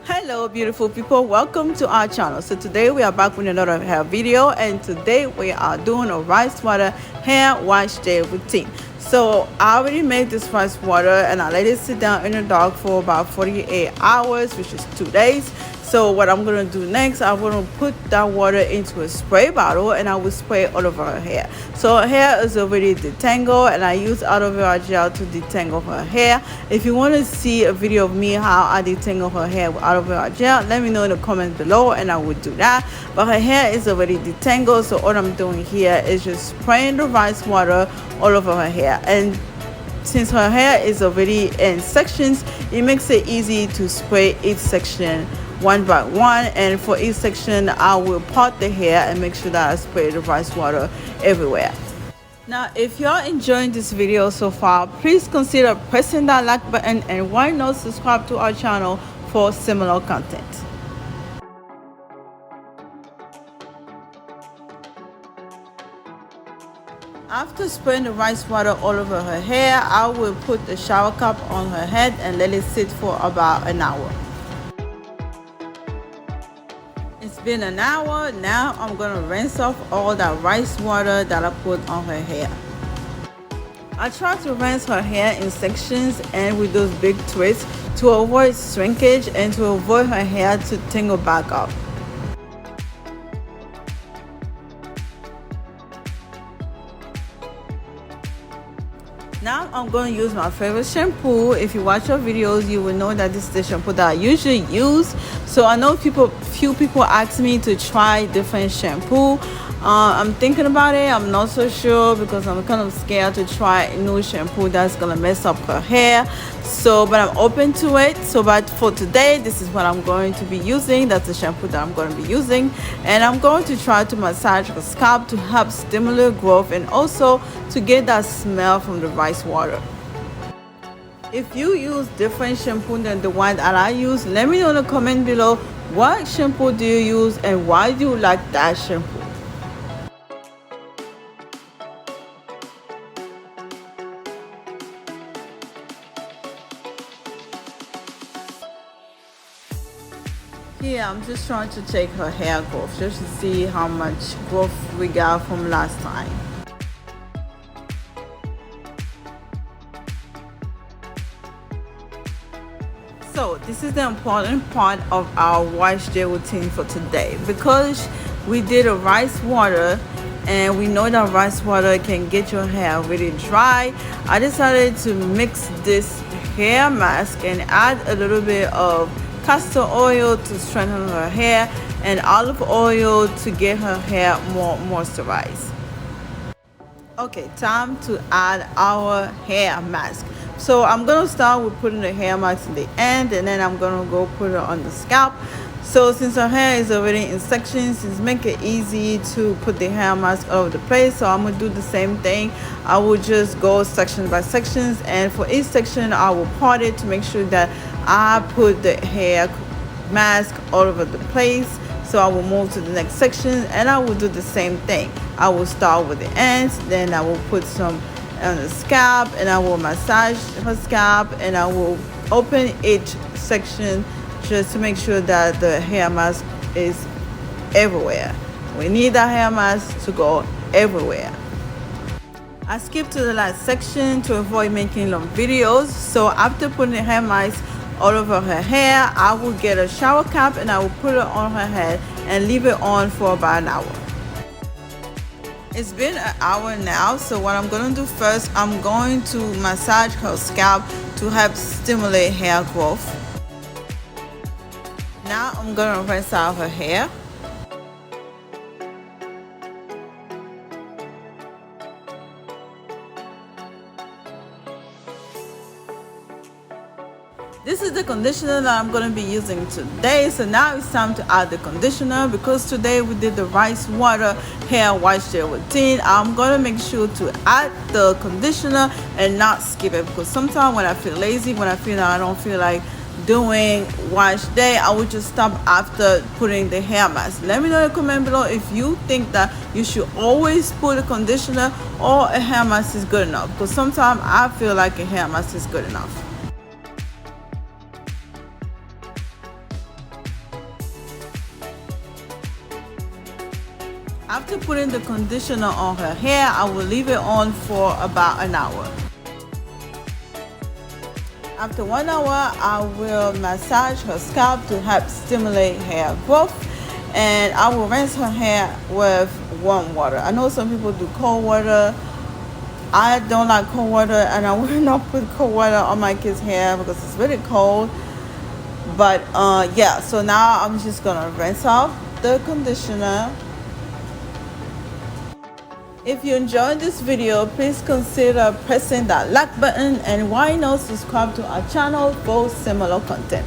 Hello beautiful people, welcome to our channel. So today we are back with another hair video, and today we are doing a rice water hair wash day routine. So I already made this rice water and I let it sit down in the dark for about 48 hours, which is 2 days. So what I'm going to do next, I'm going to put that water into a spray bottle and I will spray all over her hair. So her hair is already detangled and I use aloe vera gel to detangle her hair. If you want to see a video of me how I detangle her hair with aloe vera gel, let me know in the comments below and I will do that. But her hair is already detangled, so all I'm doing here is just spraying the rice water all over her hair. And since her hair is already in sections, it makes it easy to spray each section one by one, and for each section I will part the hair and make sure that I spray the rice water everywhere. Now if you're enjoying this video so far, please consider pressing that like button, and why not subscribe to our channel for similar content. After spraying the rice water all over her hair, I will put the shower cap on her head and let it sit for about an hour. It's been an hour. Now I'm going to rinse off all that rice water that I put on her hair. I try to rinse her hair in sections and with those big twists to avoid shrinkage and to avoid her hair to tangle back up. Now I'm going to use my favorite shampoo. If you watch our videos, you will know that this is the shampoo that I usually use. So I know few people ask me to try different shampoo. I'm thinking about it. I'm not so sure because I'm kind of scared to try a new shampoo that's gonna mess up her hair. So but I'm open to it. So but for today, this is what I'm going to be using. That's the shampoo that I'm going to be using, and I'm going to try to massage her scalp to help stimulate growth and also to get that smell from the rice water. If you use different shampoo than the one that I use, let me know in the comment below what shampoo do you use and why do you like that shampoo. Here I'm just trying to check her hair growth just to see how much growth we got from last time. So this is the important part of our wash day routine for today, because we did a rice water and we know that rice water can get your hair really dry. I decided to mix this hair mask and add a little bit of castor oil to strengthen her hair and olive oil to get her hair more moisturized. Okay, time to add our hair mask. So I'm gonna start with putting the hair mask in the end, and then I'm gonna go put it on the scalp. So since her hair is already in sections, it's make it easy to put the hair mask all over the place. So I'm gonna do the same thing. I will just go section by sections, and for each section I will part it to make sure that I put the hair mask all over the place. So I will move to the next section and I will do the same thing. I will start with the ends, then I will put some on the scalp and I will massage her scalp, and I will open each section just to make sure that the hair mask is everywhere. We need that hair mask to go everywhere. I skipped to the last section to avoid making long videos. So after putting the hair mask all over her hair, I will get a shower cap and I will put it on her head and leave it on for about an hour. It's been an hour now, so what I'm going to do first, I'm going to massage her scalp to help stimulate hair growth. Now I'm going to rinse out her hair. This is the conditioner that I'm going to be using today. So now it's time to add the conditioner, because today we did the rice water hair wash day routine. I'm going to make sure to add the conditioner and not skip it, because sometimes when I feel lazy, when I feel that I don't feel like doing wash day, I would just stop after putting the hair mask. Let me know in the comment below if you think that you should always put a conditioner or a hair mask is good enough, because sometimes I feel like a hair mask is good enough. After putting the conditioner on her hair, I will leave it on for about an hour. After 1 hour, I will massage her scalp to help stimulate hair growth, and I will rinse her hair with warm water. I know some people do cold water. I don't like cold water, and I will not put cold water on my kids' hair because it's really cold. But yeah, so now I'm just gonna rinse off the conditioner. If you enjoyed this video, please consider pressing that like button, and why not subscribe to our channel for similar content.